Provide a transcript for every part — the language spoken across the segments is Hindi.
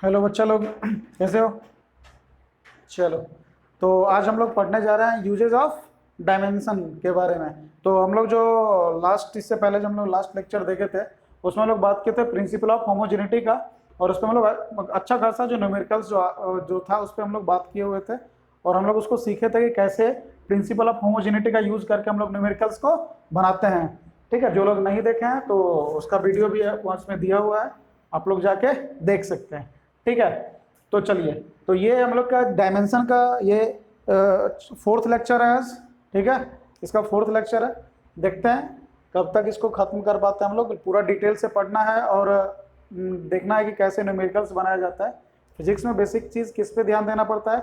हेलो बच्चा लोग, कैसे हो? चलो, तो आज हम लोग पढ़ने जा रहे हैं यूजेस ऑफ डायमेंशन के बारे में। तो हम लोग जो इससे पहले जो हम लोग लास्ट लेक्चर देखे थे उसमें हम लोग बात किए थे प्रिंसिपल ऑफ होमोजेनिटी का, और उसमें हम लोग अच्छा खासा जो न्यूमेरिकल्स जो था उस पर हम लोग बात किए हुए थे, और हम लोग उसको सीखे थे कि कैसे प्रिंसिपल ऑफ होमोजेनिटी का यूज करके हम लोग न्यूमेरिकल्स को बनाते हैं। ठीक है, जो लोग नहीं देखे हैं तो उसका वीडियो भी उसमें दिया हुआ है, आप लोग जाके देख सकते हैं। ठीक है, तो चलिए, तो ये हम लोग का डायमेंशन का ये फोर्थ लेक्चर है आज। ठीक है, इसका फोर्थ लेक्चर है। देखते हैं कब तक इसको खत्म कर पाते हैं हम लोग। पूरा डिटेल से पढ़ना है और देखना है कि कैसे न्यूमेरिकल्स बनाया जाता है। फिजिक्स में बेसिक चीज़ किस पे ध्यान देना पड़ता है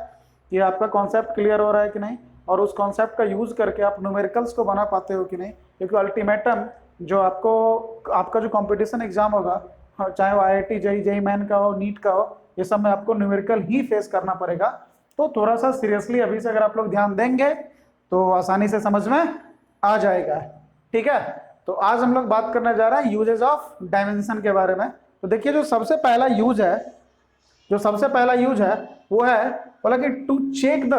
कि आपका कॉन्सेप्ट क्लियर हो रहा है कि नहीं, और उस कॉन्सेप्ट का यूज़ करके आप न्यूमेरिकल्स को बना पाते हो कि नहीं। क्योंकि अल्टीमेटम जो आपका जो कंपटीशन एग्जाम होगा, चाहे वो IIT JEE मेन का हो, नीट का हो, ये सब में आपको न्यूमेरिकल ही फेस करना पड़ेगा। तो थोड़ा सा सीरियसली अभी से अगर आप लोग ध्यान देंगे तो आसानी से समझ में आ जाएगा। ठीक है, तो आज हम लोग बात करने जा रहे हैं यूजेस ऑफ डायमेंशन के बारे में। तो देखिए, जो सबसे पहला यूज है वो है बोला कि to check the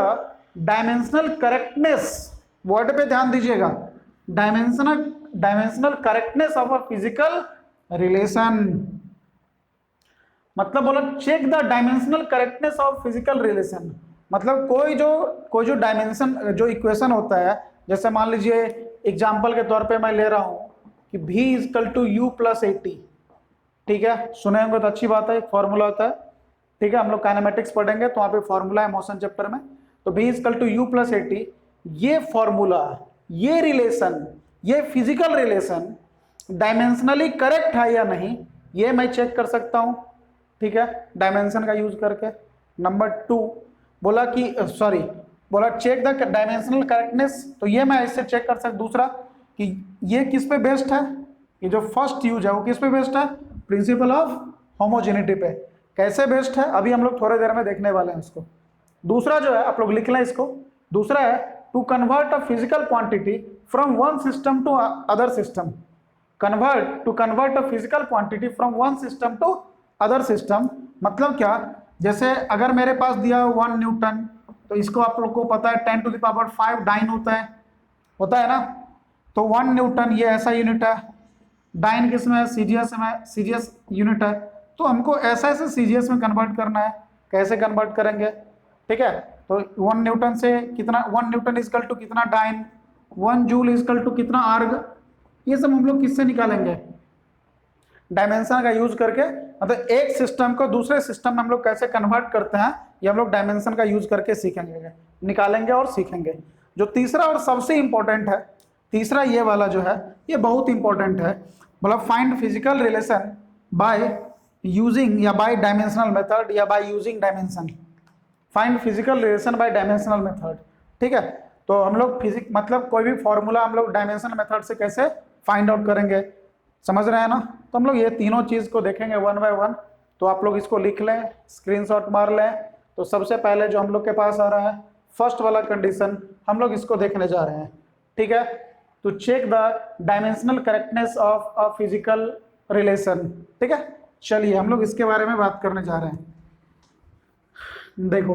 dimensional correctness. Word पे ध्यान दीजिएगा, dimensional correctness of a physical relation. मतलब बोला check the dimensional correctness of physical relation. मतलब कोई जो डायमेंशन जो इक्वेशन होता है, जैसे मान लीजिए एग्जांपल के तौर पे मैं ले रहा हूं कि v = u + 80। ठीक है, सुने होंगे तो अच्छी बात है, एक फॉर्मूला होता है। ठीक है, हम लोग काइनेमेटिक्स पढ़ेंगे तो वहाँ पे फॉर्मूला है मोशन चैप्टर में। तो v = u + 80, ये फॉर्मूला, ये रिलेशन, ये फिजिकल रिलेशन डायमेंशनली करेक्ट है या नहीं, ये मैं चेक कर सकता हूँ। ठीक है, डायमेंशन का यूज करके। नंबर 2 बोला चेक द डायमेंशनल करेक्टनेस, तो ये मैं इससे चेक कर सकता। दूसरा कि ये किस पे बेस्ड है, ये जो फर्स्ट यूज है वो किस पे बेस्ड है, प्रिंसिपल ऑफ होमोजेनिटी पे। कैसे बेस्ड है अभी हम लोग थोड़ी देर में देखने वाले हैं उसको। दूसरा जो है आप लोग लिख लें इसको, दूसरा है to convert a physical quantity from one system to other system. To convert a physical quantity from one system to other system. मतलब क्या, जैसे अगर मेरे पास दिया 1 न्यूटन, तो इसको आप लोग को पता है 10⁵ डाइन होता है ना। तो 1 न्यूटन ये ऐसा यूनिट है, डाइन किस में है, सीजीएस में, सीजीएस यूनिट है। तो हमको ऐसा ऐसे सीजीएस में कन्वर्ट करना है। कैसे कन्वर्ट करेंगे? ठीक है, तो 1 न्यूटन से कितना, 1 न्यूटन इजकल टू कितना डाइन, 1 जूल इजकल टू कितना आर्ग, ये सब हम लोग किससे निकालेंगे, डायमेंशन का यूज करके। मतलब एक सिस्टम को दूसरे सिस्टम में हम लोग कैसे कन्वर्ट करते हैं, ये हम लोग डायमेंशन का यूज करके सीखेंगे, निकालेंगे और सीखेंगे। जो तीसरा और सबसे इंपॉर्टेंट है, तीसरा ये वाला जो है ये बहुत इंपॉर्टेंट है। मतलब find physical relation by using या बाय डायमेंशनल मेथड या by using dimension. Find physical relation bye dimensional method. ठीक है, तो हम लोग मतलब कोई भी फॉर्मूला हम लोग डायमेंशनल मेथड से कैसे फाइंड आउट करेंगे, समझ रहे हैं ना। तो हम लोग ये तीनों चीज को देखेंगे वन बाय वन। तो आप लोग इसको लिख लें, स्क्रीनशॉट मार लें। तो सबसे पहले जो हम लोग के पास आ रहा है फर्स्ट वाला कंडीशन, हम लोग इसको देखने जा रहे हैं। ठीक है, to check the dimensional correctness of a physical relation. ठीक है, चलिए हम लोग इसके बारे में बात करने जा रहे हैं। देखो,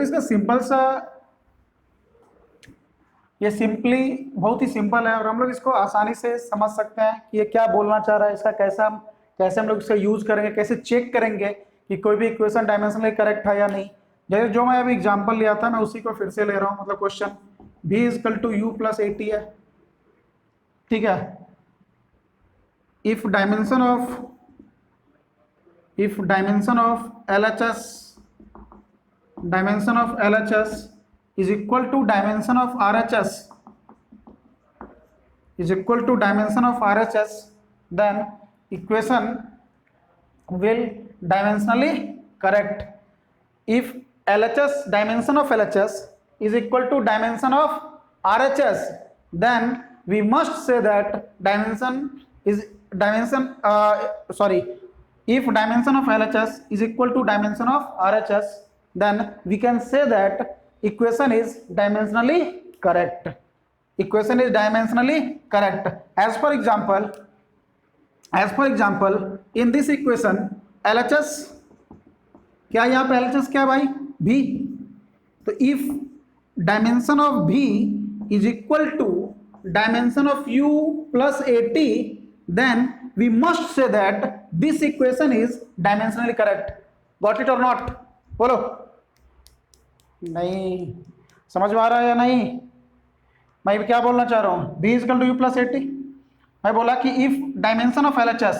इसका सिंपल सा, ये सिंपली बहुत ही सिंपल है और हम लोग इसको आसानी से समझ सकते हैं कि ये क्या बोलना चाह रहा है, इसका कैसे हम लोग इसका यूज करेंगे, कैसे चेक करेंगे कि कोई भी इक्वेशन डायमेंशनली करेक्ट है या नहीं। जैसे जो मैं अभी एग्जांपल लिया था मैं उसी को फिर से ले रहा हूँ। मतलब क्वेश्चन v = u + 80 है। ठीक है, if dimension of LHS is equal to dimension of RHS, then equation will dimensionally correct. If dimension of LHS is equal to dimension of RHS, then we must say that if dimension of LHS is equal to dimension of RHS, then we can say that equation is dimensionally correct. Equation is dimensionally correct. As for example, in this equation LHS क्या, यहाँ पे LHS क्या है भाई, V. तो if dimension of V is equal to dimension of U plus AT, then we must say that this equation is dimensionally correct. Got it or not? बोलो. नहीं समझ में आ रहा है या नहीं? मैं क्या बोलना चाह रहा हूँ, B equal to U plus AT. मैं बोला कि if dimension of LHS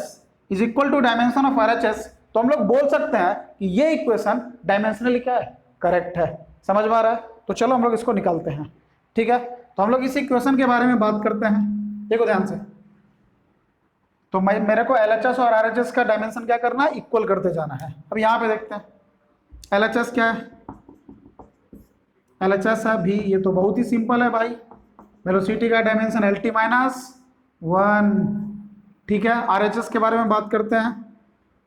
is equal to dimension of RHS, तो हम लोग बोल सकते हैं कि ये इक्वेशन डायमेंशनली क्या है, करेक्ट है. समझ में आ रहा है? तो चलो हम लोग इसको निकालते हैं. ठीक है, तो हम लोग इस इक्वेशन के बारे में बात करते हैं. देखो ध्यान से, तो मेरे को LHS और RHS का डायमेंशन क्या करना है, इक्वल करते जाना है. अब यहाँ पे देखते हैं LHS क्या है. LHS है V. ये तो बहुत ही सिंपल है भाई. वेलोसिटी का डायमेंशन LT माइनस 1. ठीक है, RHS के बारे में बात करते हैं.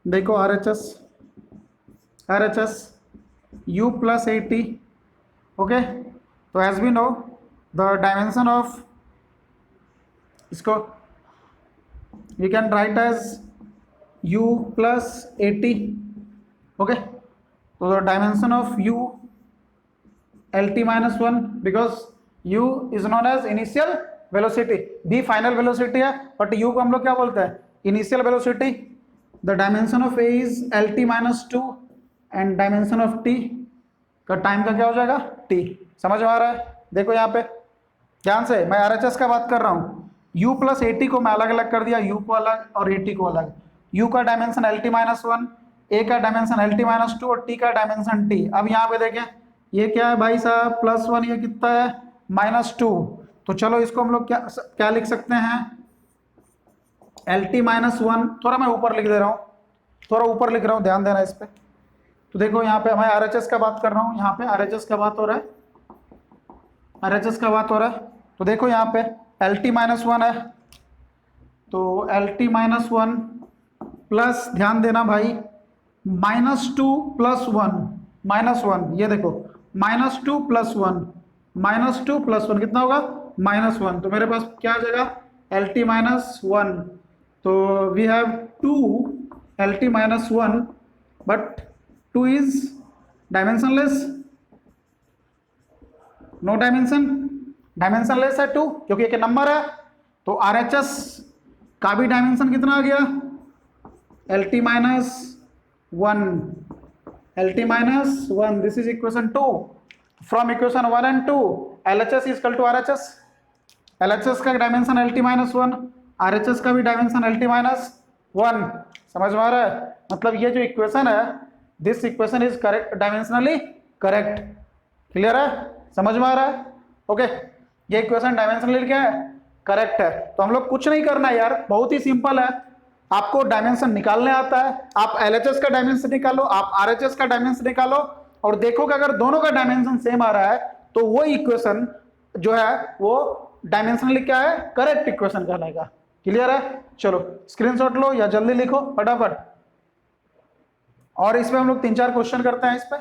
देखो RHS U plus AT. Okay, तो as we know the dimension of, इसको we can write as U plus AT. Okay, तो the dimension of U LT minus 1, because U is known as initial velocity. B final velocity है, बट U को हम लोग क्या बोलते हैं, initial velocity. The dimension of A is LT minus 2 and dimension of T का टाइम का क्या हो जाएगा, T. समझ में आ रहा है? देखो यहाँ पे ध्यान से, मैं RHS का बात कर रहा हूँ. U प्लस AT को मैं अलग अलग कर दिया, U को अलग और AT को अलग. U का डायमेंशन LT माइनस 1, A का डायमेंशन LT माइनस 2 और T का डायमेंशन T. अब यहाँ पे देखें ये क्या है भाई साहब, +1. ये कितना है, -2. तो चलो इसको हम लोग क्या लिख सकते हैं, LT माइनस 1. थोड़ा मैं ऊपर लिख दे रहा हूँ, थोड़ा ऊपर लिख रहा हूँ, ध्यान देना इस पे. तो देखो यहाँ पे मैं RHS का बात कर रहा हूँ, यहाँ पे RHS का बात हो रहा है, RHS का बात हो रहा है. तो देखो यहाँ पे LT माइनस 1 है, तो LT माइनस 1 प्लस, ध्यान देना भाई, -2 प्लस 1, -1. ये देखो -2 प्लस 1, -2 प्लस 1 कितना होगा, -1. तो मेरे पास क्या आ जाएगा, LT माइनस 1. तो we have 2 LT minus 1, but 2 is dimensionless, no dimension. Dimensionless है 2, क्योंकि एक नंबर है. तो RHS का भी डायमेंशन कितना आ गया, LT minus 1, LT minus 1. This is equation 2. From equation 1 and 2 LHS is equal to RHS. LHS का डायमेंशन LT माइनस 1, RHS का भी डायमेंशन LT माइनस 1. समझ में आ रहा है? मतलब ये जो इक्वेशन है, this equation is correct, dimensionally correct. Clear है? समझ में आ रहा है? ओके, ये इक्वेशन डायमेंशनली क्या है, करेक्ट है. तो हम लोग कुछ नहीं करना है यार, बहुत ही सिंपल है. आपको डायमेंशन निकालने आता है, आप LHS का डायमेंशन निकालो, आप RHS का डायमेंशन निकालो, और देखो कि अगर दोनों का डायमेंशन सेम आ रहा है तो वो इक्वेशन जो है वो डायमेंशनली क्या है, करेक्ट इक्वेशन कहलाएगा. क्लियर है? चलो स्क्रीनशॉट लो या जल्दी लिखो फटाफट. और इस पे हम लोग 3-4 क्वेश्चन करते हैं इस पे.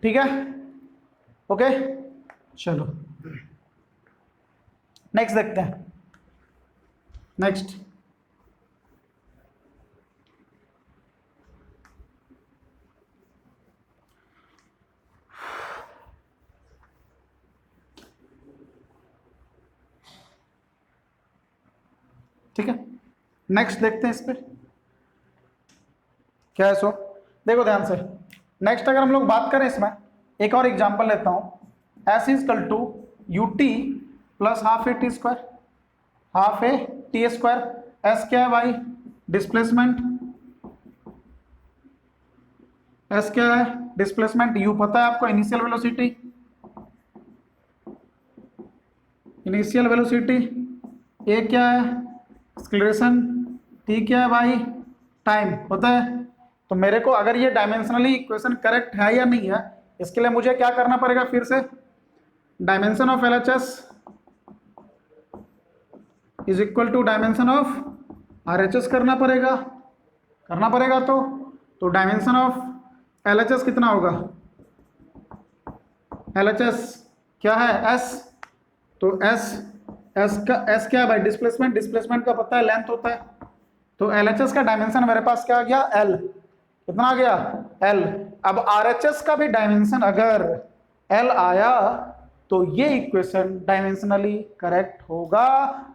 ठीक है, ओके. चलो नेक्स्ट देखते हैं. नेक्स्ट, ठीक है, नेक्स्ट देखते हैं इस पे क्या है. सो देखो ध्यान से, नेक्स्ट अगर हम लोग बात करें इसमें, एक और एग्जांपल लेता हूं. S is equal to UT plus half AT square, half AT square. S क्या है भाई, डिस्प्लेसमेंट. S क्या है, डिस्प्लेसमेंट. U पता है आपको, initial velocity, initial velocity. A क्या है, एक्सेलरेशन. T क्या है भाई, टाइम होता है. तो मेरे को अगर ये डायमेंशनली इक्वेशन करेक्ट है या नहीं है, इसके लिए मुझे क्या करना पड़ेगा, फिर से dimension of LHS is equal to dimension of RHS करना पड़ेगा. तो डायमेंशन ऑफ LHS कितना होगा, LHS क्या है S, तो S क्या है भाई, डिस्प्लेसमेंट, डिस्प्लेसमेंट का पता है लेंथ होता है, तो LHS का डायमेंशन मेरे पास क्या आ गया L, कितना आ गया L। अब RHS का भी डायमेंशन अगर L आया तो ये इक्वेशन डायमेंशनली करेक्ट होगा,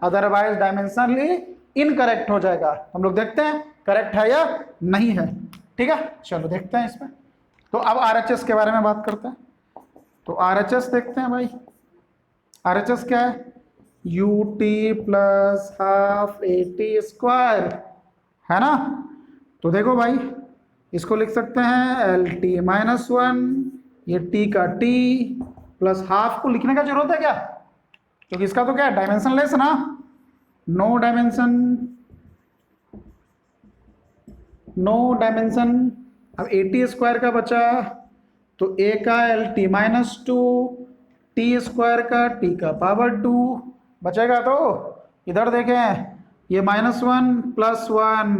अदरवाइज डायमेंशनली इनकरेक्ट हो जाएगा। हम लोग देखते हैं करेक्ट है या नहीं है, ठीक है, चलो देखते हैं इसमें। तो अब RHS के बारे में बात करते हैं, तो RHS देखते हैं भाई। RHS क्या है, UT plus half AT square, है ना। तो देखो भाई इसको लिख सकते हैं LT माइनस 1, ये T का T प्लस हाफ को लिखने का जरूरत है क्या, क्योंकि इसका तो क्या है डायमेंशन लेस ना, नो डायमेंशन, नो डायमेंशन। अब AT स्क्वायर का बचा, तो A का LT माइनस 2, T स्क्वायर का T का पावर 2 बचेगा। तो इधर देखें ये -1 + 1,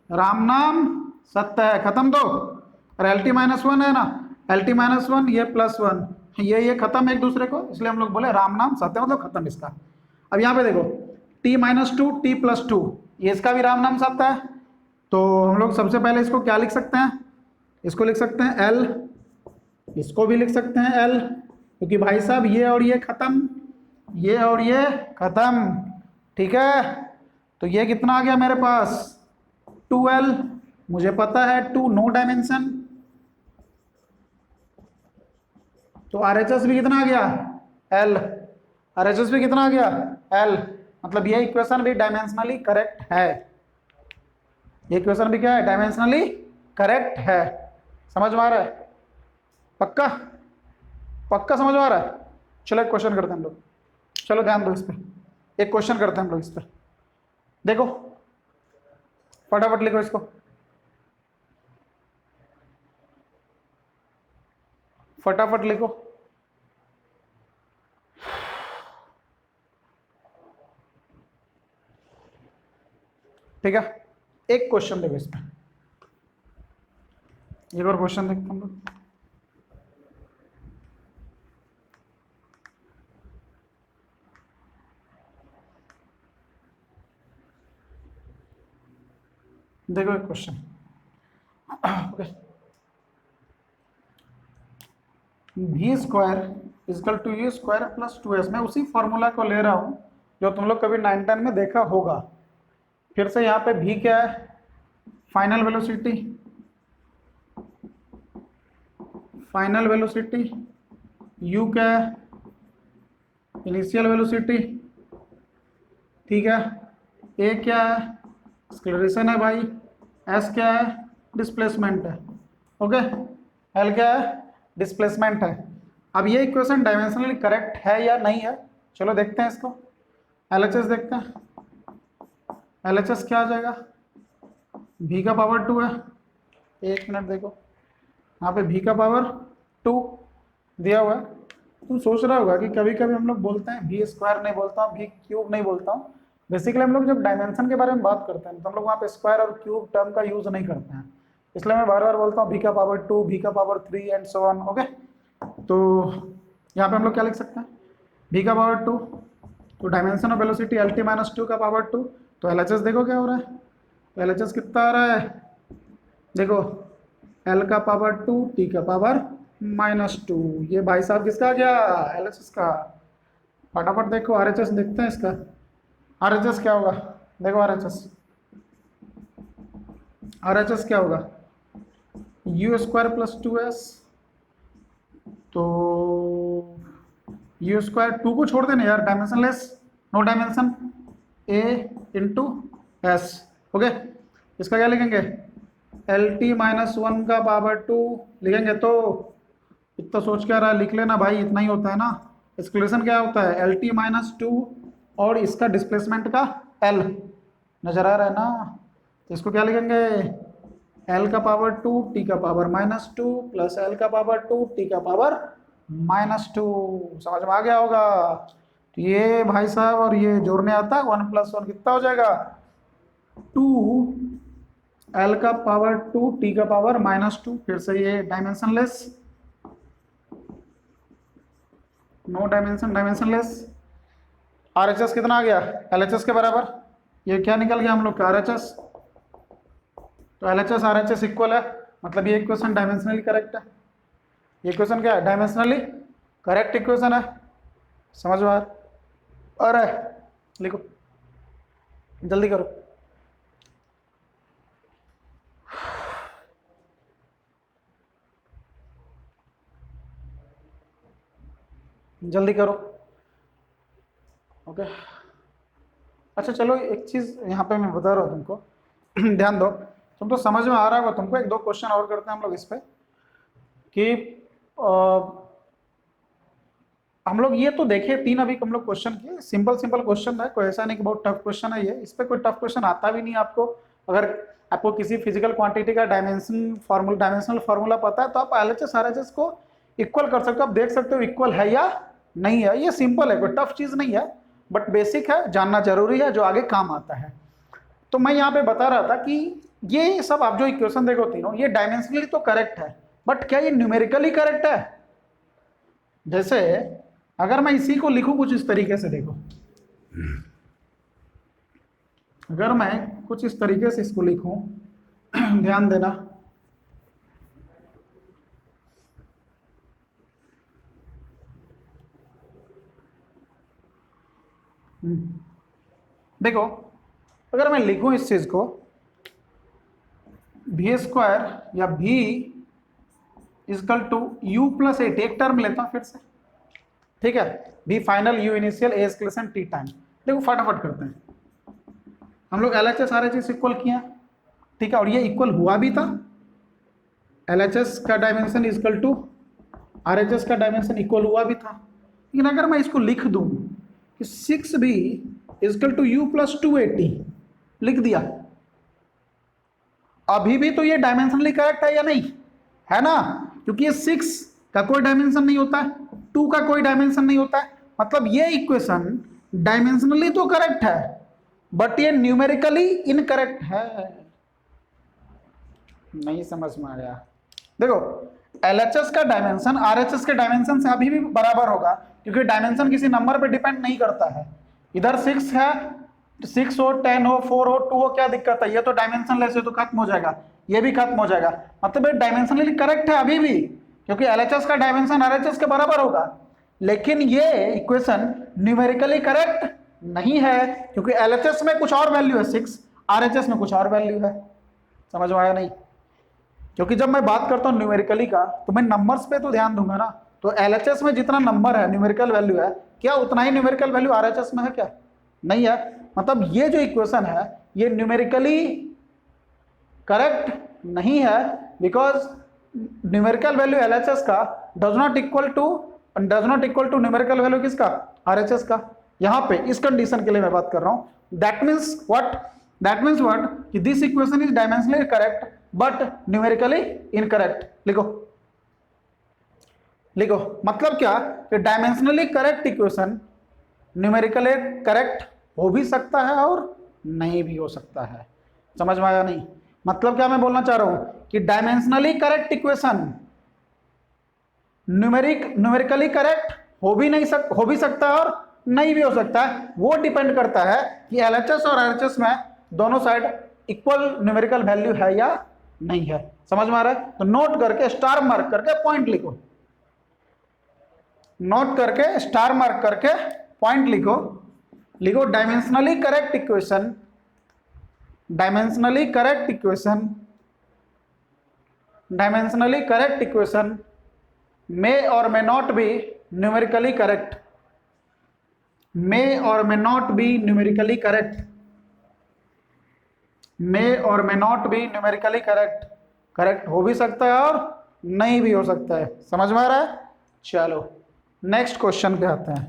राम नाम सत्य है, खत्म। तो और LT माइनस 1 है ना, LT माइनस 1 ये +1, ये खत्म एक दूसरे को, इसलिए हम लोग बोले राम नाम सत्य मतलब खत्म इसका। अब यहाँ पे देखो T माइनस 2 T प्लस 2, ये इसका भी राम नाम सत्य है। तो हम लोग सबसे पहले इसको क्या लिख सकते हैं, इसको लिख सकते हैं L, इसको भी लिख सकते हैं L, क्योंकि भाई साहब ये और ये खत्म, ये और ये खत्म, ठीक है। तो ये कितना आ गया मेरे पास 2L, मुझे पता है 2 नो डायमेंशन, तो RHS भी कितना आ गया L, RHS भी कितना आ गया L, मतलब ये इक्वेशन भी डायमेंशनली करेक्ट है, ये इक्वेशन भी क्या है डायमेंशनली करेक्ट है। समझ में आ रहा है, पक्का पक्का समझ में आ रहा है। चलो एक क्वेश्चन करते हैं हम लोग, चलो ध्यान दो इस पर, एक क्वेश्चन करते हैं हम लोग इस पर, देखो फटाफट लिखो इसको, फटाफट लिखो। ठीक है, एक क्वेश्चन देखो इस पर, एक और क्वेश्चन देखते हैं हम लोग। देखो एक question, okay, V square is equal to U square plus 2S, मैं उसी फॉर्मूला को ले रहा हूं जो तुम लोग कभी 9-10 में देखा होगा। फिर से यहाँ पे V क्या है, final velocity, final velocity, U क्या है, इनिशियल वेलोसिटी, ठीक है, A क्या है, एक्सेलरेशन है भाई, S क्या है, डिस्प्लेसमेंट है, ओके, L क्या है, डिस्प्लेसमेंट है। अब ये इक्वेशन डायमेंशनली करेक्ट है या नहीं है, चलो देखते हैं इसको। LHS देखते हैं, LHS क्या आ जाएगा, V का पावर 2 है, एक मिनट देखो यहाँ पे V का पावर 2 दिया हुआ है। तुम सोच रहा होगा कि कभी कभी हम लोग बोलते हैं V स्क्वायर नहीं बोलता हूँ, V क्यूब नहीं बोलता हूँ। बेसिकली हम लोग जब डायमेंशन के बारे में बात करते हैं तो हम लोग वहाँ पे स्क्वायर और क्यूब टर्म का यूज नहीं करते हैं, इसलिए मैं बार बार बोलता हूँ V का पावर 2, V का power 3 and so on, okay. तो यहाँ पे हम लोग क्या लिख सकते हैं, V का पावर 2, तो dimension of velocity LT minus 2 का पावर 2, तो LHS देखो क्या हो रहा है, तो LHS कितना आ रहा है, देखो L का पावर 2 T का पावर -2, ये भाई साहब किसका आ गया LHS का। फटाफट देखो RHS देखते हैं इसका, RHS क्या होगा, देखो RHS क्या होगा, U स्क्वायर प्लस 2S, तो U स्क्वायर 2 को छोड़ देना यार, dimensionless, no dimension, A into S, okay. इसका क्या लिखेंगे, LT माइनस 1 का पावर 2 लिखेंगे, तो इतना सोच क्या रहा है, लिख लेना भाई, इतना ही होता है ना। एक्सक्लूशन क्या होता है, LT माइनस 2 और इसका डिस्प्लेसमेंट का L, नजर आ रहा है ना, तो इसको क्या लिखेंगे, L का पावर 2 T का पावर -2 प्लस L का पावर 2 T का पावर -2, समझ में आ गया होगा। तो ये भाई साहब और ये जोड़ने आता है 1 + 1 कितना हो जाएगा 2, L का पावर 2 T का पावर -2, फिर से ये dimensionless, no dimension, dimensionless. RHS कितना आ गया? LHS के बराबर। ये क्या निकल गया हम लोग का? RHS। तो LHS RHS इक्वल है, मतलब ये इक्वेशन डायमेंशनली करेक्ट है। ये इक्वेशन क्या है? डायमेंशनली करेक्ट इक्वेशन है। समझ में आ रहा है? लिखो, जल्दी करो। जल्दी करो। ओके, अच्छा चलो एक चीज यहाँ पे मैं बता रहा हूँ तुमको ध्यान दो। तुम तो समझ में आ रहा होगा तुमको। एक दो क्वेश्चन और करते हैं हम लोग इस पे कि हम लोग ये तो देखे 3 अभी हम लोग क्वेश्चन किए, सिंपल सिंपल क्वेश्चन है, कोई ऐसा नहीं कि बहुत टफ क्वेश्चन है ये। इस पे कोई टफ क्वेश्चन आता भी नहीं आपको। अगर आपको किसी फिजिकल क्वांटिटी का डायमेंशनल फार्मूला पता है तो आप LHS RHS को इक्वल कर सकते हो। आप देख सकते हो इक्वल है या नहीं है। ये सिंपल है, कोई टफ चीज नहीं है, बट बेसिक है, जानना जरूरी है, जो आगे काम आता है। तो मैं यहाँ पे बता रहा था कि ये सब आप जो इक्वेशन देखो तीनों, ये डायमेंशनली तो करेक्ट है, बट क्या ये न्यूमेरिकली करेक्ट है? जैसे अगर मैं इसी को लिखूं कुछ इस तरीके से, देखो, अगर मैं कुछ इस तरीके से इसको लिखूं ध्यान देना, देखो अगर मैं लिखूं इस चीज को v² या v इजकल टू u + 8, एक टर्म लेता हूं फिर से, ठीक है, v final, u initial, a escalation, t time. देखो फटाफट करते हैं हम लोग। LHS RHS इक्वल किया, ठीक है, और ये इक्वल हुआ भी था। LHS का डायमेंशन इजकल टू RHS का डायमेंशन इक्वल हुआ भी था। लेकिन अगर मैं इसको लिख दूं कि 6b इजकल टू u + 280, लिख दिया, अभी भी तो ये डायमेंशनली करेक्ट है या नहीं? है ना, क्योंकि ये 6 का कोई डायमेंशन नहीं होता है, 2 का कोई डायमेंशन नहीं होता है, मतलब ये इक्वेशन डायमेंशनली तो करेक्ट है, बट ये न्यूमेरिकली इनकरेक्ट है। नहीं समझ में आया? देखो LHS का डायमेंशन RHS के डायमेंशन से अभी भी बराबर होगा, क्योंकि डायमेंशन किसी नंबर पे डिपेंड नहीं करता है। इधर 6 है, 6 हो, 10 हो, 4 हो, 2 हो, क्या दिक्कत है? ये तो डायमेंशन लेस है तो खत्म हो जाएगा, ये भी खत्म हो जाएगा, मतलब ये डायमेंशनली करेक्ट है अभी भी, क्योंकि LHS का डायमेंशन RHS के बराबर होगा। लेकिन ये इक्वेशन न्यूमेरिकली करेक्ट नहीं है, क्योंकि LHS में कुछ और वैल्यू है 6, RHS में कुछ और वैल्यू है। समझ में आया नहीं? क्योंकि जब मैं बात करता हूँ न्यूमेरिकली का, तो मैं नंबर्स पे तो ध्यान दूंगा ना। तो LHS में जितना नंबर है, न्यूमेरिकल वैल्यू है, क्या उतना ही न्यूमेरिकल वैल्यू RHS में है क्या? नहीं है। मतलब ये जो इक्वेशन है ये न्यूमेरिकली करेक्ट नहीं है, बिकॉज न्यूमेरिकल वैल्यू LHS का does not equal to numerical value किसका? RHS का। यहाँ पे इस कंडीशन के लिए मैं बात कर रहा हूँ। दैट मीन्स व्हाट कि this equation is dimensionally correct but numerically incorrect. लिखो मतलब क्या कि dimensionally correct equation numerically correct हो भी सकता है और नहीं भी हो सकता है। समझ में आया नहीं? मतलब क्या मैं बोलना चाह रहा हूं कि dimensionally correct equation numerically correct हो भी सकता है और नहीं भी हो सकता है। वो डिपेंड करता है कि LHS और RHS में दोनों साइड इक्वल न्यूमेरिकल वैल्यू है या नहीं है। समझ में आ रहा है? तो नोट करके स्टार मार्क करके पॉइंट लिखो, नोट करके स्टार मार्क करके पॉइंट लिखो dimensionally correct equation may or may not be numerically correct, may or may not be numerically correct, correct हो भी सकता है और नहीं भी हो सकता है। समझ में आ रहा है? चलो नेक्स्ट क्वेश्चन पे आते हैं।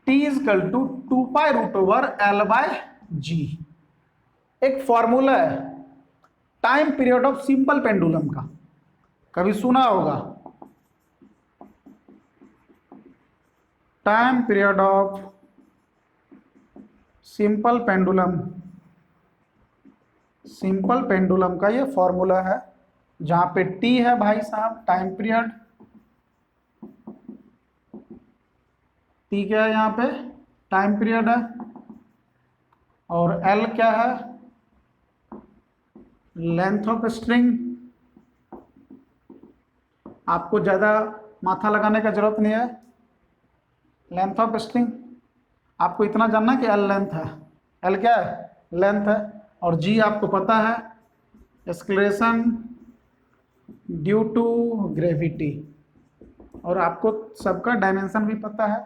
T इजकल टू 2π√L/g एक फॉर्मूला है time period of simple pendulum का, कभी सुना होगा? Time period of simple pendulum का ये फॉर्मूला है, जहां पे टी है भाई साहब टाइम पीरियड, टी क्या है यहाँ पे, टाइम पीरियड है, और एल क्या है, लेंथ ऑफ स्ट्रिंग। आपको ज़्यादा माथा लगाने का जरूरत नहीं है, लेंथ ऑफ स्ट्रिंग आपको इतना जानना कि एल लेंथ है, एल क्या है, लेंथ है, और जी आपको पता है एक्सलेरेशन ड्यू टू ग्रेविटी, और आपको सबका डायमेंशन भी पता है।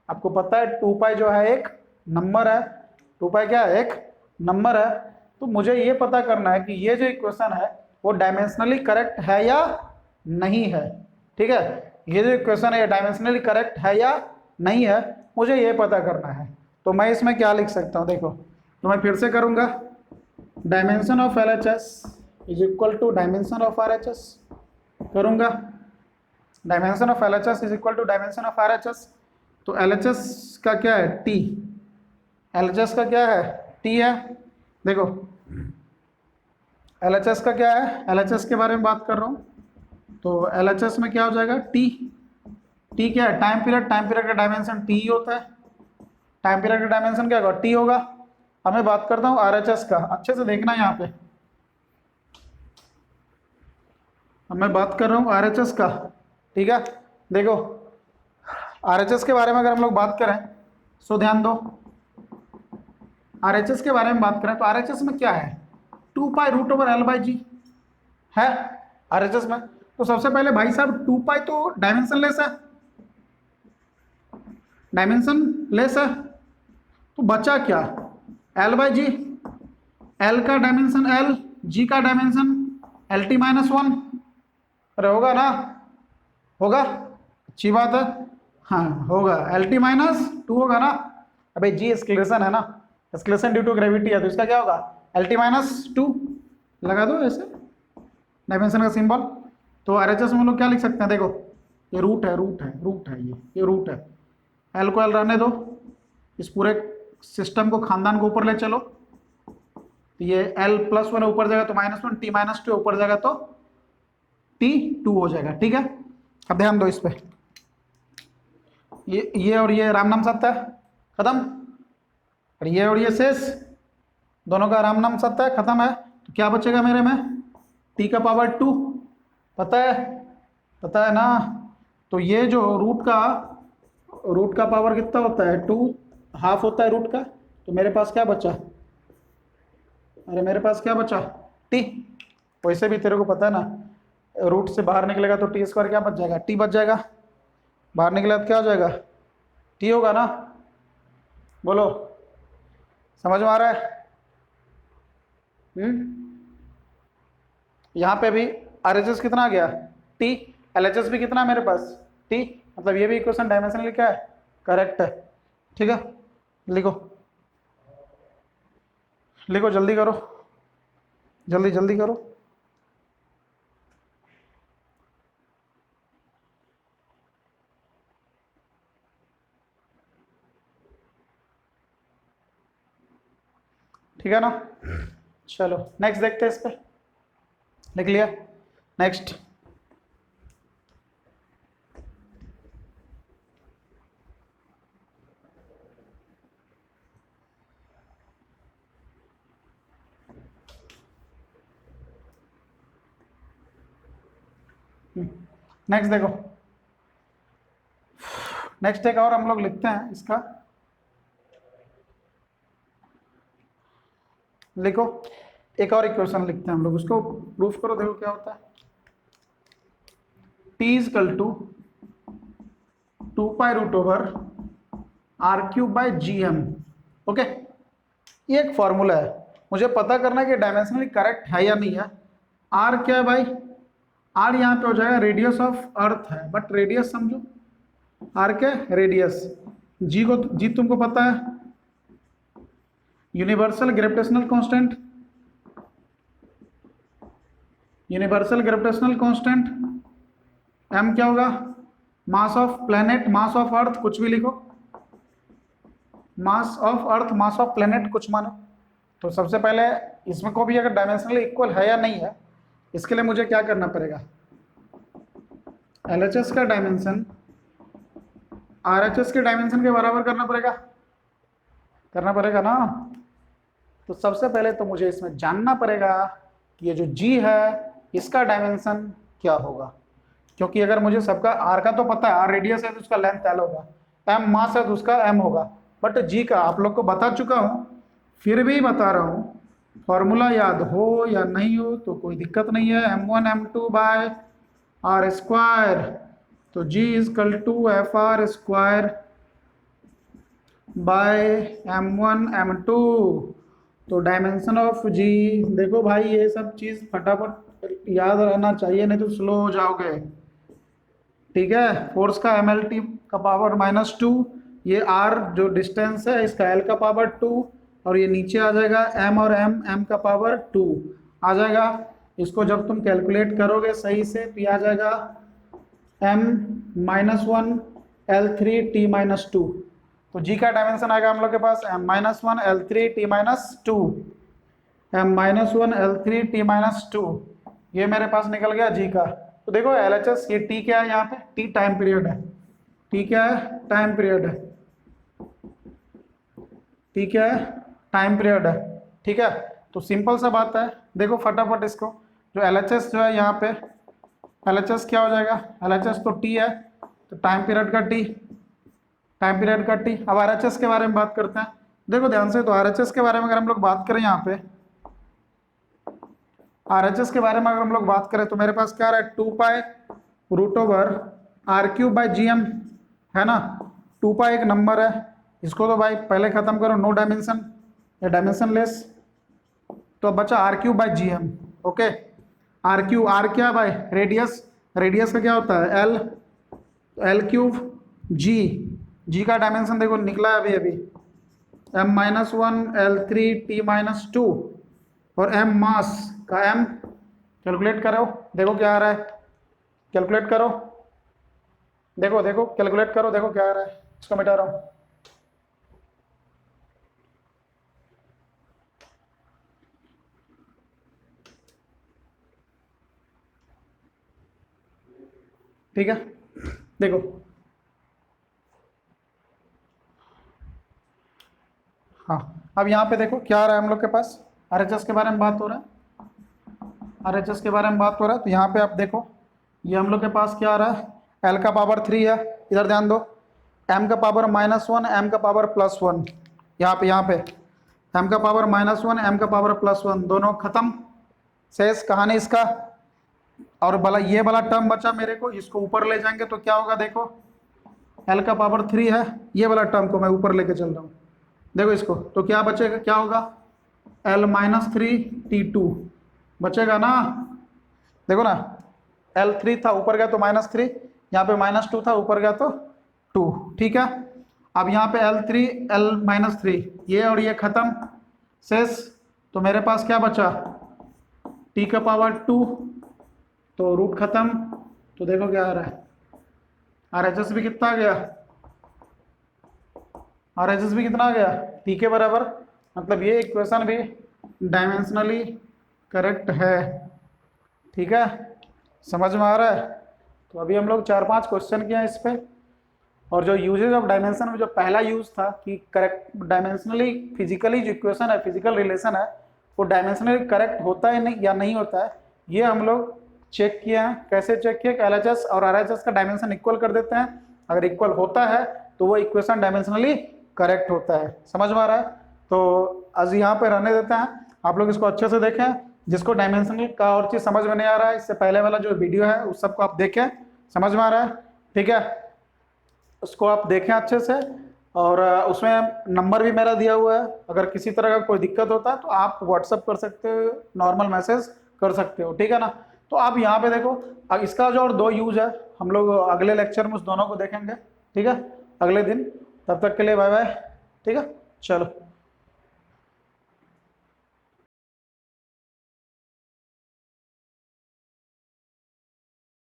आपको पता है 2 पाई जो है एक नंबर है, 2 पाई क्या है, एक नंबर है। तो मुझे ये पता करना है कि ये जो इक्वेशन है वो डायमेंशनली करेक्ट है या नहीं है। ठीक है, ये जो इक्वेशन है ये डायमेंशनली करेक्ट है या नहीं है, मुझे ये पता करना है। तो मैं इसमें क्या लिख सकता हूँ, देखो, तो मैं फिर से करूँगा, dimension of LHS is equal to dimension of RHS करूँगा, dimension of LHS is equal to dimension of RHS। तो LHS का क्या है, T, LHS का क्या है, T है। देखो LHS का क्या है, LHS के बारे में बात कर रहा हूँ, तो LHS में क्या हो जाएगा, T, T क्या है, टाइम पीरियड, टाइम पीरियड का डायमेंशन T ही होता है, टाइम पीरियड का डायमेंशन क्या होगा, T होगा। अब मैं बात करता हूँ RHS का, अच्छे से देखना यहाँ पे, अब मैं बात कर रहा हूँ RHS का। ठीक है, देखो RHS के बारे में अगर हम लोग बात करें, सो ध्यान दो, RHS के बारे में बात करें तो RHS में क्या है, 2 pi root over L by g है RHS में। तो सबसे पहले भाई साहब 2 पाई तो डायमेंशन लेस है, डायमेंशन लेस है, तो बचा क्या, L बाई जी, L का डायमेंशन L, G का डायमेंशन LT माइनस 1, अरे होगा ना, होगा, अच्छी बात है, हाँ होगा, LT माइनस 2 होगा ना। अबे जी एक्सलेशन है ना, एक्सलेशन ड्यू टू ग्रेविटी है, तो इसका क्या होगा, LT माइनस 2 लगा दो ऐसे डायमेंशन का सिंबल। तो RHS में हम लोग क्या लिख सकते हैं, देखो ये रूट है, रूट है, रूट है, ये रूट है, L को L रहने दो, इस पूरे सिस्टम को, खानदान को ऊपर ले चलो, तो ये L प्लस 1 ऊपर जाएगा तो -1, T माइनस 2 ऊपर जाएगा तो T2 हो जाएगा। ठीक है, अब ध्यान दो इस पे, ये और ये राम नाम सत्य है, खत्म, और ये शेष दोनों का राम नाम सत्य है, खत्म है। तो क्या बचेगा मेरे में, T का पावर 2, पता है ना। तो ये जो रूट का पावर कितना होता है, 2, हाफ होता है रूट का, तो मेरे पास क्या बचा, अरे मेरे पास क्या बचा, T। वैसे भी तेरे को पता है ना, रूट से बाहर निकलेगा तो T स्क्वायर क्या बच जाएगा, T बच जाएगा, बाहर निकलेगा तो क्या हो जाएगा, T होगा ना। बोलो समझ में आ रहा है। यहाँ पे भी RHS कितना आ गया, T, LHS भी कितना है मेरे पास, T, मतलब ये भी इक्वेशन डायमेंशनली क्या है, करेक्ट है। ठीक है, लिखो लिखो, जल्दी करो, जल्दी जल्दी करो। ठीक है ना, चलो नेक्स्ट देखते हैं, इस पे लिख लिया, नेक्स्ट। नेक्स्ट देखो, नेक्स्ट एक और हम लोग लिखते हैं इसका, लिखो एक और इक्वेशन लिखते हैं हम लोग, उसको प्रूफ करो, देखो क्या होता है। T is equal to 2 pi root over R³ by GM। Okay, ये एक फॉर्मूला है, मुझे पता करना है कि डायमेंशनली करेक्ट है या नहीं है। R क्या है भाई, R यहाँ पे हो जाएगा रेडियस ऑफ अर्थ है, बट रेडियस समझो, R क्या रेडियस, G तुमको पता है, universal gravitational constant, universal gravitational constant, M क्या होगा, mass of planet, mass of earth, कुछ भी लिखो, mass of earth, mass of planet कुछ मानो। तो सबसे पहले इसमें को भी अगर डायमेंशनली इक्वल है या नहीं है, इसके लिए मुझे क्या करना पड़ेगा, LHS का डायमेंशन RHS के डायमेंशन के बराबर करना पड़ेगा ना। तो सबसे पहले तो मुझे इसमें जानना पड़ेगा कि ये जो G है इसका डायमेंशन क्या होगा, क्योंकि अगर मुझे सबका R का तो पता है, R रेडियस है तो उसका लेंथ L होगा, M मास है तो उसका M होगा, बट G का आप लोग को बता चुका हूँ, फिर भी बता रहा हूँ, फॉर्मूला याद हो या नहीं हो तो कोई दिक्कत नहीं है, M1 M2 by R square, तो G is equal to FR square by M1 M2। तो डायमेंशन ऑफ G, देखो भाई ये सब चीज़ फटाफट याद रहना चाहिए, नहीं तो स्लो हो जाओगे। ठीक है, फोर्स का MLT का पावर -2, ये R जो डिस्टेंस है इसका L का पावर 2, और ये नीचे आ जाएगा M और M का पावर 2 आ जाएगा। इसको जब तुम कैलकुलेट करोगे सही से तो ये आ जाएगा M-1 L3 T-2। तो G का डायमेंशन आएगा हम लोग के पास M-1 L3 T-2, M-1 L3 T-2, ये मेरे पास निकल गया G का। तो देखो LHS, ये T क्या है यहाँ पे, T टाइम पीरियड है, T क्या है, टाइम पीरियड है, T क्या है, टाइम पीरियड है। ठीक है, तो सिंपल सा बात है, देखो फटाफट इसको, जो LHS जो है यहाँ पे, LHS क्या हो जाएगा, LHS तो T है, तो टाइम पीरियड का T, टाइम पीरियड का T। अब RHS के बारे में बात करते हैं, देखो ध्यान से, तो RHS के बारे में अगर हम लोग बात करें यहाँ पे, RHS के बारे में अगर हम लोग बात करें तो मेरे पास क्या आ रहा है, 2π√R³/GM है ना। 2π एक नंबर है, इसको तो भाई पहले खत्म करो, नो डायमेंशन या डायमेंशन लेस, तो अब बचा R³/GM। ओके, R क्या भाई, रेडियस, रेडियस का क्या होता है L, L3G का डायमेंशन देखो निकला है अभी M-1 L3 T-2, और M मास का M, कैलकुलेट करो, देखो क्या आ रहा है, कैलकुलेट करो, देखो कैलकुलेट करो, देखो क्या आ रहा है, इसको मिटा रहा हूँ। ठीक है, देखो हाँ, अब यहाँ पे देखो क्या आ रहा है हम लोग के पास, RHS के बारे में बात हो रहा है, RHS के बारे में बात हो रहा है। तो यहाँ पे आप देखो, ये हम लोग के पास क्या आ रहा है, L का पावर 3 है, इधर ध्यान दो, M का पावर -1, M का पावर +1, यहाँ पे M का पावर -1, M का पावर +1, दोनों खत्म, शेष कहानी इसका। और भला ये वाला टर्म बचा मेरे को, इसको ऊपर ले जाएंगे तो क्या होगा, देखो L का पावर 3 है, ये वाला टर्म को मैं ऊपर लेके चल रहा हूँ, देखो इसको, तो क्या बचेगा, क्या होगा, L-3 T2 बचेगा ना, देखो ना, L3 था ऊपर गया तो -3, यहाँ पे -2 था ऊपर गया तो 2। ठीक है, अब यहाँ पे L3 L-3, ये और ये खत्म, शेष तो मेरे पास क्या बचा, T का पावर 2, तो रूट खत्म, तो देखो क्या आ रहा है, RHS भी कितना आ गया, RHS भी कितना आ गया, T के बराबर, मतलब ये इक्वेशन भी डायमेंशनली करेक्ट है। ठीक है, समझ में आ रहा है। तो अभी हम लोग 4-5 क्वेश्चन किए हैं इस पे, और जो यूजेज ऑफ डायमेंशन में जो पहला यूज था कि करेक्ट डायमेंशनली फिजिकली जो इक्वेशन है, फिजिकल रिलेशन है, वो डायमेंशनली करेक्ट होता है नहीं या नहीं होता है, ये हम लोग चेक किए हैं। कैसे चेक किए, कि LHS और RHS का डायमेंशन इक्वल कर देते हैं, अगर इक्वल होता है तो वो इक्वेशन डायमेंशनली करेक्ट होता है। समझ में आ रहा है। तो आज यहाँ पे रहने देते हैं, आप लोग इसको अच्छे से देखें, जिसको डायमेंशनल का और चीज़ समझ में नहीं आ रहा है, इससे पहले वाला जो वीडियो है उस सबको आप देखें, समझ में आ रहा है। ठीक है, उसको आप देखें अच्छे से, और उसमें नंबर भी मेरा दिया हुआ है, अगर किसी तरह का कोई दिक्कत होता है तो आप व्हाट्सअप कर सकते हो, नॉर्मल मैसेज कर सकते हो। ठीक है ना। तो आप यहाँ पे देखो, अब इसका जो और 2 यूज है, हम लोग अगले लेक्चर में उस दोनों को देखेंगे। ठीक है, अगले दिन। तब तक के लिए बाय बाय। ठीक है, चलो।